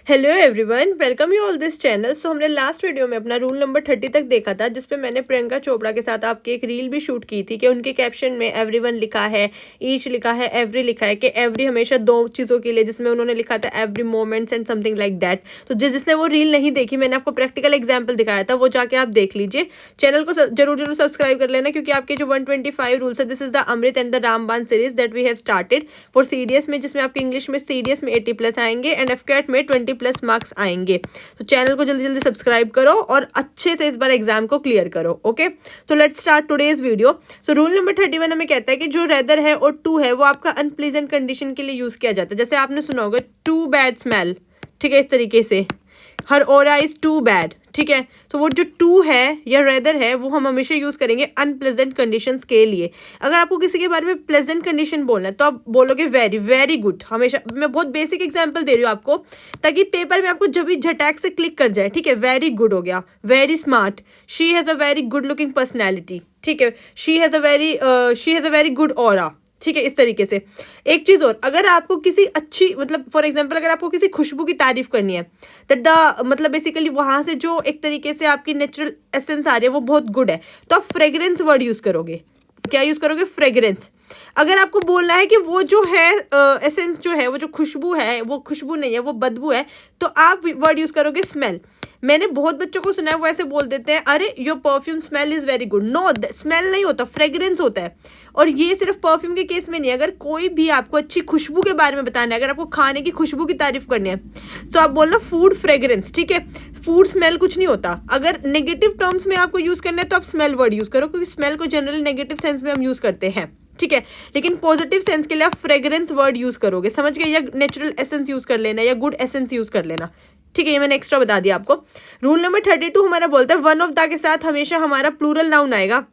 Hello everyone, welcome you all this channel. So हमने last video में अपना rule number 30 तक देखा था, जिसपे मैंने प्रियंका चोपड़ा के साथ आपकी एक रील भी शूट की थी कि उनके कैप्शन में एवरीवन लिखा है, ईच लिखा है, एवरी लिखा है, कि एवरी हमेशा दो चीज़ों के लिए, जिसमें उन्होंने लिखा था every moments and something like that. तो जिसने वो रील नहीं देखी, मैंने आपको प्रैक्टिकल एग्जाम्पल दिखाया था, वो जाके आप देख लीजिए। चैनल को जरूर सब्सक्राइब कर लेना, क्योंकि आपके जो 125 रूल्स है, this is the amrit and the ramban series that we have started for CDS में, जिसमें आपके इंग्लिश में CDS में 80+ आएंगे एंड FCAT में 20+ मार्क्स आएंगे। तो चैनल को जल्दी जल्दी सब्सक्राइब करो और अच्छे से इस बार एग्जाम को क्लियर करो। ओके, तो let's start today's video. So rule number 31 हमें कहता है कि जो रेदर है और टू है वो आपका अनप्लीजेंट कंडीशन के लिए यूज किया जाता है। जैसे आपने सुना होगा टू बैड स्मेल, ठीक है, इस तरीके से हर ओरा इज टू बैड, ठीक है। तो वो जो टू है या रेदर है वो हम हमेशा यूज करेंगे अनप्लेजेंट कंडीशंस के लिए। अगर आपको किसी के बारे में प्लेजेंट कंडीशन बोलना है तो आप बोलोगे वेरी वेरी गुड। हमेशा मैं बहुत बेसिक एग्जांपल दे रही हूँ आपको, ताकि पेपर में आपको जब भी झटैक से क्लिक कर जाए, ठीक है। वेरी गुड हो गया, very smart, she has a very good looking personality, ठीक है, she has a very good aura, ठीक है। इस तरीके से एक चीज़ और, अगर आपको किसी अच्छी, मतलब फॉर एग्जांपल अगर आपको किसी खुशबू की तारीफ करनी है, दैट द मतलब बेसिकली वहाँ से जो एक तरीके से आपकी नेचुरल एसेंस आ रही है वो बहुत गुड है, तो आप फ्रेग्रेंस वर्ड यूज़ करोगे। क्या यूज़ करोगे? फ्रेग्रेंस। अगर आपको बोलना है कि वो जो है एसेंस जो है, वो जो खुशबू है वो खुशबू नहीं है, वो बदबू है, तो आप वर्ड यूज़ करोगे स्मेल। मैंने बहुत बच्चों को सुना है वो ऐसे बोल देते हैं, अरे your perfume smell is very good. No, smell नहीं होता, फ्रेग्रेंस होता है। और ये सिर्फ परफ्यूम के केस में नहीं है, अगर कोई भी आपको अच्छी खुशबू के बारे में बताना है, अगर आपको खाने की खुशबू की तारीफ करनी है, तो आप बोलना फूड फ्रेग्रेंस, ठीक है। फूड स्मेल कुछ नहीं होता। अगर नेगेटिव टर्म्स में आपको यूज़ करना है तो आप स्मेल वर्ड यूज़ करो, क्योंकि स्मेल को जनरली नेगेटिव सेंस में हम यूज़ करते हैं, ठीक है। लेकिन पॉजिटिव सेंस के लिए आप फ्रेग्रेंस वर्ड यूज़ करोगे, समझ गए? या नेचुरल एसेंस यूज़ कर लेना, या गुड एसेंस यूज़ कर लेना, ठीक है। ये मैंने एक्स्ट्रा बता दिया आपको। रूल नंबर 32 हमारा बोलता है वन ऑफ द के साथ हमेशा हमारा प्लूरल नाउन आएगा।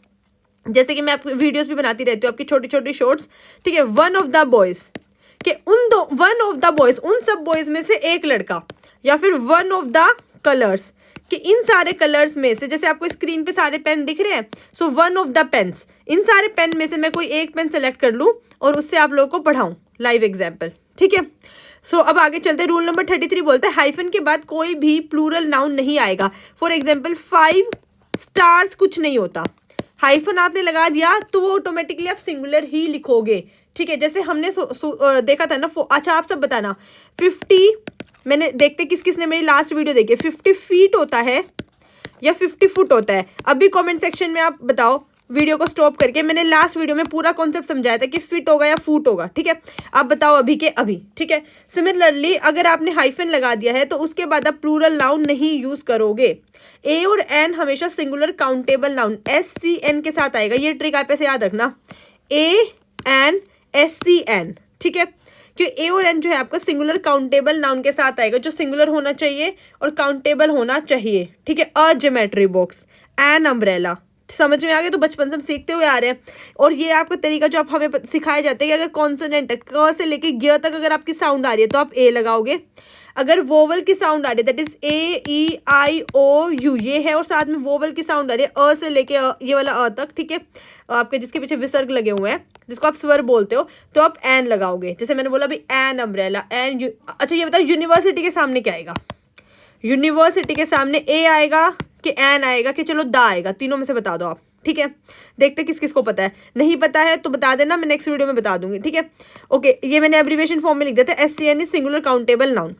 जैसे कि मैं आपको वीडियोस भी बनाती रहती हूँ, आपकी छोटी छोटी शॉर्ट्स, ठीक है। वन ऑफ द बॉयज के वन ऑफ द बॉयज, उन सब बॉयज में से एक लड़का, या फिर वन ऑफ द कलर्स, कि इन सारे कलर्स में से, जैसे आपको स्क्रीन पे सारे पेन दिख रहे हैं, so one of the pens, इन सारे पेन में से मैं कोई एक पेन सेलेक्ट कर लूँ और उससे आप लोगों को पढ़ाऊँ लाइव एग्जाम्पल, ठीक है। सो अब आगे चलते हैं। रूल नंबर 33 बोलता है हाइफन के बाद कोई भी प्लूरल नाउन नहीं आएगा। फॉर एग्जाम्पल 5 स्टार्स कुछ नहीं होता, हाइफन आपने लगा दिया तो वो ऑटोमेटिकली आप सिंगुलर ही लिखोगे, ठीक है। जैसे हमने देखा था ना, अच्छा आप सब बताना 50, मैंने देखते किस किस ने मेरी लास्ट वीडियो देखी, 50 फीट होता है या 50 फुट होता है? अभी कमेंट सेक्शन में आप बताओ, वीडियो को स्टॉप करके। मैंने लास्ट वीडियो में पूरा कॉन्सेप्ट समझाया था कि फिट होगा या फूट होगा, ठीक है। आप बताओ अभी के अभी, ठीक है। सिमिलरली अगर आपने हाइफन लगा दिया है तो उसके बाद आप प्लूरल नाउन नहीं यूज करोगे। ए और एन हमेशा सिंगुलर काउंटेबल नाउन SCN के साथ आएगा। ये ट्रिक आप ऐसे याद रखना, AN SCN, ठीक है। क्योंकि ए और एन जो है आपका सिंगुलर काउंटेबल नाउन के साथ आएगा, जो सिंगुलर होना चाहिए और काउंटेबल होना चाहिए, ठीक है। अ ज्योमेट्री बॉक्स, एन अम्ब्रेला, समझ में आ गया? तो बचपन से हम सीखते हुए आ रहे हैं, और ये आपका तरीका जो आप हमें सिखाया जाता है कि अगर कॉन्सोनेंट क से लेके ग तक अगर आपकी साउंड आ रही है तो आप ए लगाओगे। अगर वोवल की साउंड आ रही है, दैट इज AEIOU, ये है, और साथ में वोवल की साउंड आ रही है अ से लेके ये वाला अ तक, ठीक है, आपके जिसके पीछे विसर्ग लगे हुए हैं, जिसको आप स्वर बोलते हो, तो आप एन लगाओगे। जैसे मैंने बोला अभी एन अम्ब्रेला, एन। अच्छा ये बताओ यूनिवर्सिटी के सामने क्या आएगा? यूनिवर्सिटी के सामने ए आएगा कि एन आएगा कि चलो दा आएगा? तीनों में से बता दो आप, ठीक है। देखते किस किस को पता है। नहीं पता है तो बता देना, मैं नेक्स्ट वीडियो में बता दूंगी, ठीक है। ओके, ये मैंने एब्रीविएशन फॉर्म में लिख दिया था। SCN is singular countable noun.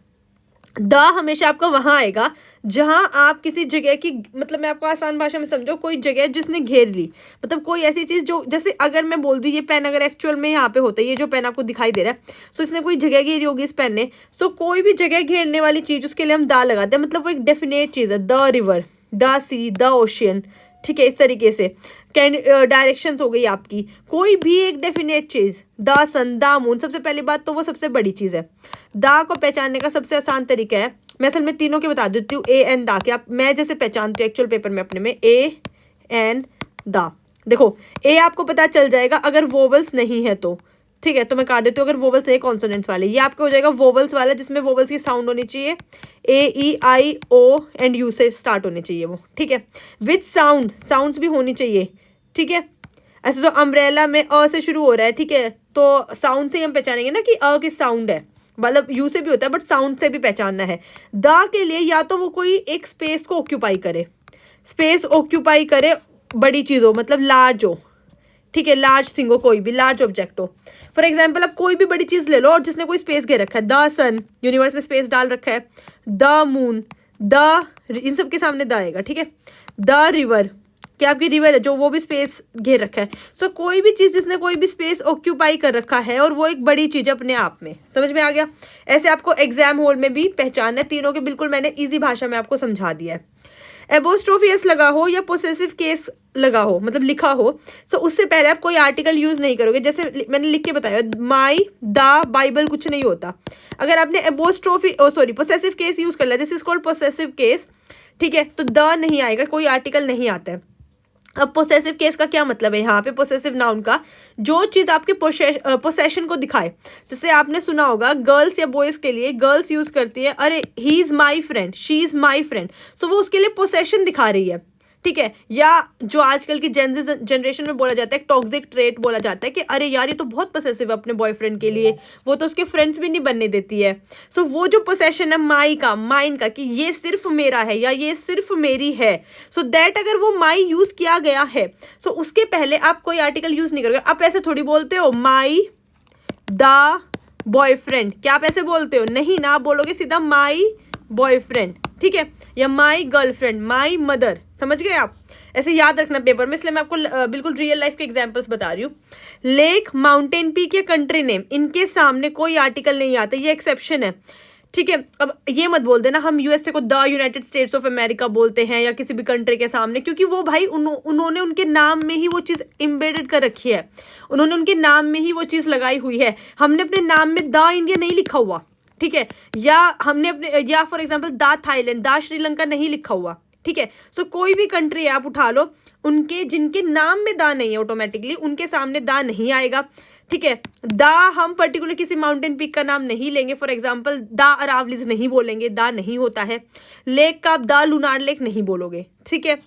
The हमेशा आपका वहां आएगा जहां आप किसी जगह की, मतलब मैं आपको आसान भाषा में समझो, कोई जगह जिसने घेर ली, मतलब कोई ऐसी चीज जो, जैसे अगर मैं बोल दूं ये पेन अगर एक्चुअल में यहाँ पे होता है, ये जो पेन आपको दिखाई दे रहा है, सो इसने कोई जगह घेरी होगी इस पेन ने, सो कोई भी जगह घेरने वाली चीज उसके लिए हम दा लगाते हैं, मतलब वो एक डेफिनेट चीज है। The river, the sea, the ocean, ठीक है। इस तरीके से डायरेक्शंस हो गई आपकी, कोई भी एक डेफिनेट चीज, द सन, द मून। सबसे पहली बात तो वो सबसे बड़ी चीज है। दा को पहचानने का सबसे आसान तरीका है, मैं असल में तीनों के बता देती हूँ, AN दा के आप मैं जैसे पहचानती हूँ एक्चुअल पेपर में अपने में, AN दा। देखो ए आपको पता चल जाएगा अगर वोवल्स नहीं है तो, ठीक है, तो मैं काट देती हूँ। अगर वोवल्स है कॉन्सोनेंट्स वाले, ये आपका हो जाएगा वोवल्स वाला, जिसमें वोवल्स की साउंड होनी चाहिए AEIO एंड U से स्टार्ट होनी चाहिए वो, ठीक है। विथ साउंड, साउंड्स भी होनी चाहिए, ठीक है। ऐसे तो अम्ब्रेला में अ से शुरू हो रहा है, ठीक है, तो साउंड से हम पहचानेंगे ना कि अ की साउंड है, मतलब यू से भी होता है बट साउंड से भी पहचानना है। द के लिए या तो वो कोई एक स्पेस को ऑक्यूपाई करे, स्पेस ऑक्यूपाई करे, बड़ी चीज़ हो मतलब लार्ज हो, ठीक है, लार्ज थिंग हो, कोई भी लार्ज ऑब्जेक्ट हो। फॉर एग्जाम्पल आप कोई भी बड़ी चीज़ ले लो और जिसने कोई स्पेस घेर रखा है, द सन, यूनिवर्स में स्पेस डाल रखा है, द मून, द, इन सब के सामने द आएगा, ठीक है। द रिवर, क्या आपकी रिवर है जो वो भी स्पेस घेर रखा है। सो कोई भी चीज़ जिसने कोई भी स्पेस ऑक्यूपाई कर रखा है और वो एक बड़ी चीज़ अपने आप में, समझ में आ गया। ऐसे आपको एग्जाम हॉल में भी पहचानना है, तीनों के बिल्कुल मैंने ईजी भाषा में आपको समझा दिया है। एपोस्ट्रोफी एस लगा हो या पोसेसिव केस लगा हो मतलब लिखा हो, सो उससे पहले आप कोई आर्टिकल यूज नहीं करोगे। जैसे मैंने लिख के बताया माई, द, बाइबल कुछ नहीं होता। अगर आपने एपोस्ट्रोफी पोसेसिव केस यूज कर लिया, this is called possessive case, ठीक है, तो द नहीं आएगा, कोई आर्टिकल नहीं आता है। अब पोसेसिव केस का क्या मतलब है, यहाँ पे पोसेसिव नाउन का जो चीज़ आपके पोसेशन को दिखाए। जैसे आपने सुना होगा गर्ल्स या बॉयज के लिए गर्ल्स यूज करती है, अरे he is my friend, she is my friend, so वो उसके लिए पोसेशन दिखा रही है, ठीक है। या जो आजकल की जनरेशन में बोला जाता है, टॉक्सिक ट्रेट बोला जाता है कि अरे यार ये तो बहुत पोसेसिव है अपने बॉयफ्रेंड के लिए, वो तो उसके फ्रेंड्स भी नहीं बनने देती है। सो वो जो पोसेशन है माई का, माइन का, कि ये सिर्फ मेरा है या ये सिर्फ मेरी है, सो दैट अगर वो माई यूज किया गया है, सो उसके पहले आप कोई आर्टिकल यूज नहीं करोगे। आप ऐसे थोड़ी बोलते हो माई द बॉयफ्रेंड, क्या आप ऐसे बोलते हो? नहीं ना, आप बोलोगे सीधा माई बॉयफ्रेंड, ठीक है, या माई गर्लफ्रेंड, माई मदर, समझ गए आप। ऐसे याद रखना पेपर में, इसलिए मैं आपको बिल्कुल रियल लाइफ के एग्जांपल्स बता रही हूँ। लेक, माउंटेन पीक या कंट्री नेम, इनके सामने कोई आर्टिकल नहीं आता, ये एक्सेप्शन है, ठीक है। अब ये मत बोल देना हम यूएसए को the United states of America बोलते हैं या किसी भी कंट्री के सामने, क्योंकि वो भाई उन्होंने उनके नाम में ही वो चीज़ इम्बेडेड कर रखी है, उन्होंने उनके नाम में ही वो चीज़ लगाई हुई है। हमने अपने नाम में द इंडिया नहीं लिखा हुआ, ठीक है, या हमने अपने, या for example the Thailand, the Sri Lanka नहीं लिखा हुआ, ठीक है। सो कोई भी कंट्री आप उठा लो, उनके जिनके नाम में द नहीं है ऑटोमेटिकली उनके सामने द नहीं आएगा, ठीक है। द हम पर्टिकुलर किसी माउंटेन पीक का नाम नहीं लेंगे, फॉर एग्जांपल द अरावलीज नहीं बोलेंगे, द नहीं होता है। लेक का आप द लुनार लेक नहीं बोलोगे, ठीक है।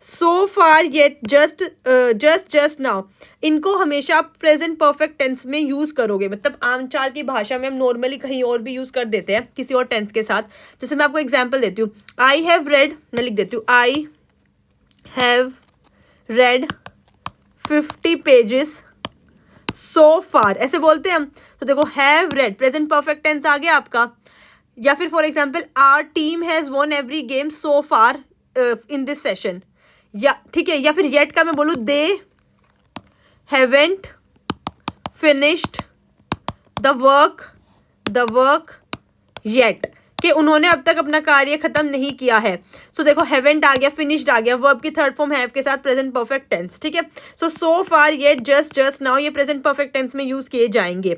सो फार, येट, जस्ट नाउ, इनको हमेशा आप प्रेजेंट परफेक्ट टेंस में यूज करोगे, मतलब आमचाल की भाषा में हम नॉर्मली कहीं और भी यूज कर देते हैं किसी और टेंस के साथ। जैसे मैं आपको एग्जांपल देती हूँ, आई हैव रेड, मैं लिख देती हूँ I have read 50 pages so far, ऐसे बोलते हैं हम। तो देखो have read present perfect tense आ गया आपका। या फिर for example our team has won every game so far in this session, या ठीक है। या फिर येट का मैं बोलूँ they haven't finished the work yet, कि उन्होंने अब तक अपना कार्य खत्म नहीं किया है। सो देखो हैवेंट आ गया, फिनिश्ड आ गया, वर्ब की थर्ड फॉर्म हैव के साथ प्रेजेंट परफेक्ट टेंस, ठीक है। सो फार, येट, जस्ट नाउ, ये प्रेजेंट परफेक्ट टेंस में यूज किए जाएंगे।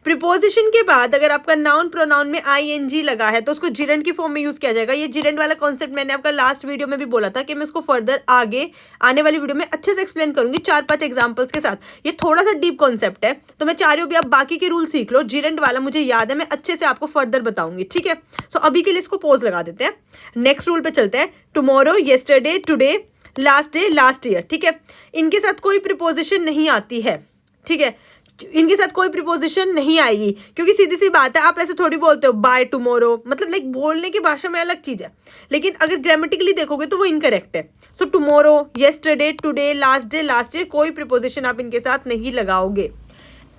प्रीपोजिशन के बाद अगर आपका नाउन प्रोनाउन में आईएनजी लगा है तो उसको जिरेंड की फॉर्म में यूज किया जाएगा। ये जिरेंड वाला कॉन्सेप्ट मैंने आपका लास्ट वीडियो में भी बोला था कि मैं इसको फर्दर आगे आने वाली वीडियो में अच्छे से एक्सप्लेन करूंगी 4-5 एग्जांपल्स के साथ। ये थोड़ा सा डीप कॉन्सेप्ट है, तो मैं चाह रही हूँ भी आप बाकी के रूल सीख लो। जिरेंड वाला मुझे याद है, मैं अच्छे से आपको फर्दर बताऊंगी, ठीक है। सो अभी के लिए इसको पोज लगा देते हैं, नेक्स्ट रूल पे चलते हैं। Tomorrow, yesterday, today, last day, last year, ठीक है। इनके साथ कोई प्रीपोजिशन नहीं आती है, ठीक है, इनके साथ कोई प्रीपोजिशन नहीं आएगी, क्योंकि सीधी सी बात है, आप ऐसे थोड़ी बोलते हो बाय टुमारो, मतलब लाइक बोलने की भाषा में अलग चीज है, लेकिन अगर ग्रामेटिकली देखोगे तो वो इनकरेक्ट है। So tomorrow, yesterday, today, last day, last year, कोई प्रीपोजिशन आप इनके साथ नहीं लगाओगे।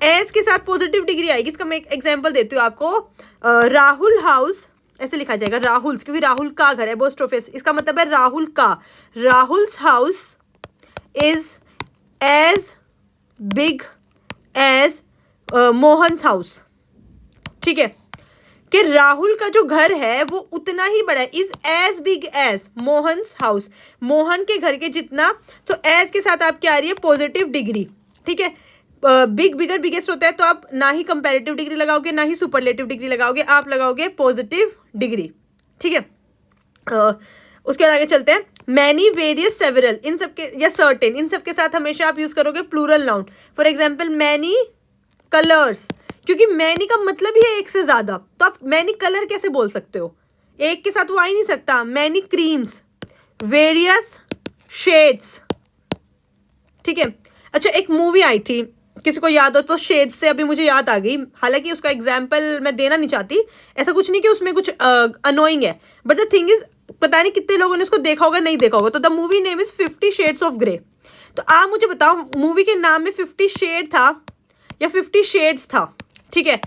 एस के साथ पॉजिटिव डिग्री आएगी। इसका मैं एक एग्जाम्पल देती हूँ आपको। राहुल हाउस, ऐसे लिखा जाएगा राहुल्स, क्योंकि राहुल का घर है, बोस्ट्रोफेस, इसका मतलब है राहुल का। Rahul's house is as big as Mohan's house, ठीक है, कि राहुल का जो घर है वो उतना ही बड़ा है, is as big as Mohan's house, Mohan के घर के जितना। तो एज के साथ आपकी आ रही है पॉजिटिव डिग्री, ठीक है। बिग, बिगर, बिगेस्ट होता है तो आप ना ही कंपैरेटिव डिग्री लगाओगे ना ही सुपरलेटिव डिग्री लगाओगे, आप लगाओगे पॉजिटिव डिग्री, ठीक है। उसके बाद आगे चलते हैं। मैनी, वेरियस, सेवरल, इन सब के, या सर्टेन, इन सब के साथ हमेशा आप यूज करोगे plural noun. For example many colours, क्योंकि मैनी का मतलब ही है एक से ज्यादा, तो आप मैनी कलर कैसे बोल सकते हो, एक के साथ वो आ ही नहीं सकता। मैनी क्रीम्स, वेरियस शेड्स, ठीक है। अच्छा, एक मूवी आई थी किसी को याद हो तो शेड्स से अभी मुझे याद आ गई, हालांकि उसका एग्जाम्पल मैं देना नहीं चाहती, ऐसा कुछ नहीं कि उसमें कुछ अनोइंग है, बट द थिंग इज पता नहीं कितने लोगों ने उसको देखा होगा नहीं देखा होगा। तो the movie name is 50 shades of grey. तो आप मुझे बताओ मूवी के नाम में 50 शेड था या 50 शेड्स था, ठीक है।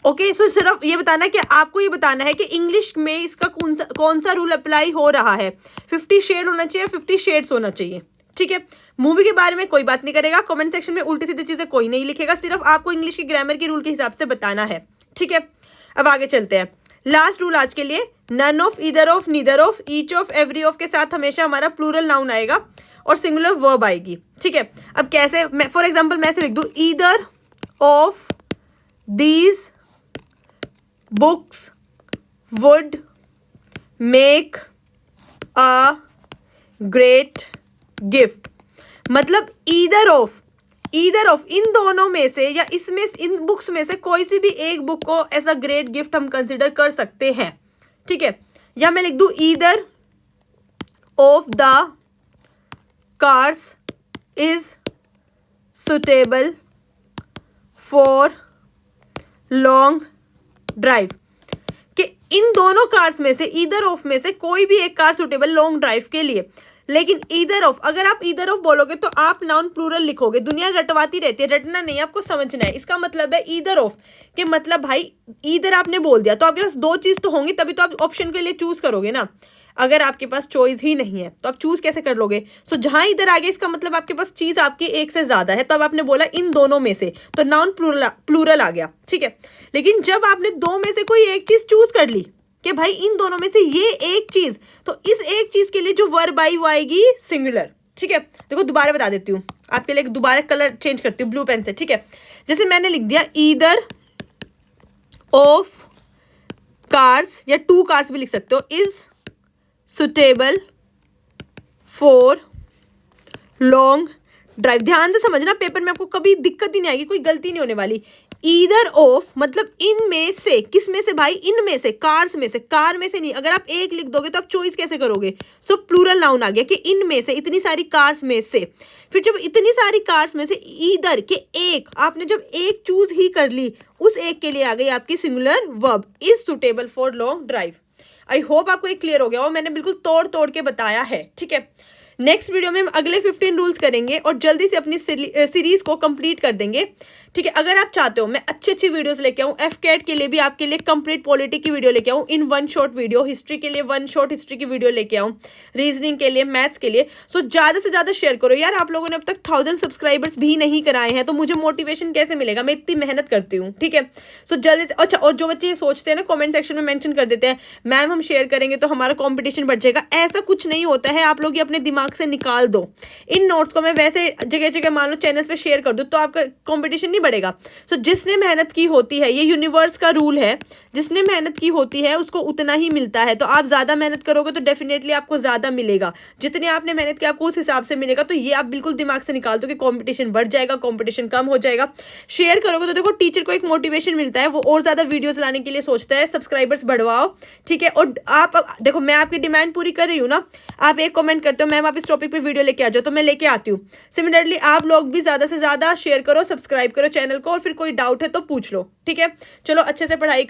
ओके सो सिर्फ ये बताना कि आपको ये बताना है कि इंग्लिश में इसका कौन सा रूल अप्लाई हो रहा है, 50 शेड होना चाहिए, 50 शेड्स होना चाहिए, ठीक है। मूवी के बारे में कोई बात नहीं करेगा, कमेंट सेक्शन में उल्टी सीधी चीजें कोई नहीं लिखेगा, सिर्फ आपको इंग्लिश की ग्रामर के रूल के हिसाब से बताना है, ठीक है। अब आगे चलते हैं। लास्ट रूल आज के लिए, none of, either of, neither of, each of, every of के साथ हमेशा हमारा प्लूरल नाउन आएगा और सिंगुलर वर्ब आएगी, ठीक है। अब कैसे, मैं फॉर एग्जाम्पल मैं से लिख दूं, either of these books would make a great gift. मतलब ईदर ऑफ इन दोनों में से या इसमें इन बुक्स में से कोई सी भी एक बुक को ऐसा ग्रेट गिफ्ट हम कंसिडर कर सकते हैं, ठीक है। या मैं लिख दूं either of the cars is suitable for long drive, कि इन दोनों कार्स में से, ईदर ऑफ में से कोई भी एक कार सुटेबल लॉन्ग ड्राइव के लिए। लेकिन ईदर ऑफ, अगर आप ईदर ऑफ बोलोगे तो आप नाउन प्लूरल लिखोगे, दुनिया रटवाती रहती है, रटना नहीं, आपको समझना है। इसका मतलब है ईदर ऑफ के मतलब भाई ईदर आपने बोल दिया तो आपके पास दो चीज तो होंगी, तभी तो आप ऑप्शन के लिए चूज करोगे ना। अगर आपके पास चॉइस ही नहीं है तो आप चूज कैसे कर लोगे। सो जहां इधर आ गया इसका मतलब आपके पास चीज आपकी एक से ज्यादा है, तो अब आपने बोला इन दोनों में से, तो नाउन प्लूरल आ गया, ठीक है। लेकिन जब आपने दो में से कोई एक चीज चूज कर ली कि भाई इन दोनों में से ये एक चीज, तो इस एक चीज के लिए जो वर्ब आई वो आएगी सिंगुलर, ठीक है। देखो दोबारा बता देती हूँ आपके लिए, दोबारा कलर चेंज करती हूँ ब्लू पेन से, ठीक है। जैसे मैंने लिख दिया ईदर ऑफ कार्स, या टू कार्स भी लिख सकते हो, is suitable for long drive. ध्यान से समझना, पेपर में आपको कभी दिक्कत ही नहीं आएगी, कोई गलती नहीं होने वाली। ईदर ऑफ मतलब इनमें से, किस में से भाई, इनमें से, कार्स में से, कार में से नहीं। अगर आप एक लिख दोगे तो आप चॉइस कैसे करोगे। सो प्लूरल नाउन आ गया कि इनमें से, इतनी सारी कार्स में से। फिर जब इतनी सारी कार्स में से ईदर के एक, आपने जब एक चूज ही कर ली, उस एक के लिए आ गई आपकी singular verb, is suitable for long drive. I hope आपको एक क्लियर हो गया, और मैंने बिल्कुल तोड़ तोड़ के बताया है, ठीक है। नेक्स्ट वीडियो में हम अगले 15 रूल्स करेंगे और जल्दी से अपनी सीरीज को कंप्लीट कर देंगे, ठीक है। अगर आप चाहते हो मैं अच्छी अच्छी वीडियोस लेके आऊँ, एफकेट के लिए भी आपके लिए कंप्लीट पॉलिटी की वीडियो लेके आऊँ in one shot video, history के लिए वन शॉट हिस्ट्री की वीडियो लेके आऊँ, रीजनिंग के लिए, मैथ्स के लिए। सो ज़्यादा से ज़्यादा शेयर करो यार। आप लोगों ने अब तक 1000 सब्सक्राइबर्स भी नहीं कराए हैं, तो मुझे मोटिवेशन कैसे मिलेगा, मैं इतनी मेहनत करती हूँ, ठीक है। सो जल्दी से, अच्छा, और जो बच्चे ये सोचते हैं ना, कॉमेंट सेक्शन में मेंशन कर देते हैं मैम हम शेयर करेंगे तो हमारा कॉम्पिटिशन बढ़ जाएगा, ऐसा कुछ नहीं होता है। आप लोग ये अपने दिमाग से निकाल दो। इन नोट्स को मैं वैसे जगह जगह मान लो चैनल्स पे शेयर कर दूँ तो आपका कॉम्पिटिशन नहीं बढ़ेगा। सो जिसने मेहनत की होती है, ये यूनिवर्स का रूल है, जिसने मेहनत की होती है उसको उतना ही मिलता है। तो आप ज़्यादा मेहनत करोगे तो डेफिनेटली आपको ज़्यादा मिलेगा, जितने आपने मेहनत की आपको उस हिसाब से मिलेगा। तो ये आप बिल्कुल दिमाग से निकाल दो कि कंपटीशन बढ़ जाएगा, कंपटीशन कम हो जाएगा। शेयर करोगे तो देखो टीचर को एक मोटिवेशन मिलता है, वो और ज़्यादा वीडियोज़ लाने के लिए सोचता है, सब्सक्राइबर्स बढ़वाओ, ठीक है। और आप देखो मैं आपकी डिमांड पूरी कर रही हूँ ना, आप एक कमेंट करते हो मैम आप इस टॉपिक पर वीडियो लेके आ जाओ, तो मैं लेके आती हूँ। सिमिलरली आप लोग भी ज़्यादा से ज़्यादा शेयर करो, सब्सक्राइब करो चैनल को, और फिर कोई डाउट है तो पूछ लो, ठीक है। चलो अच्छे से पढ़ाई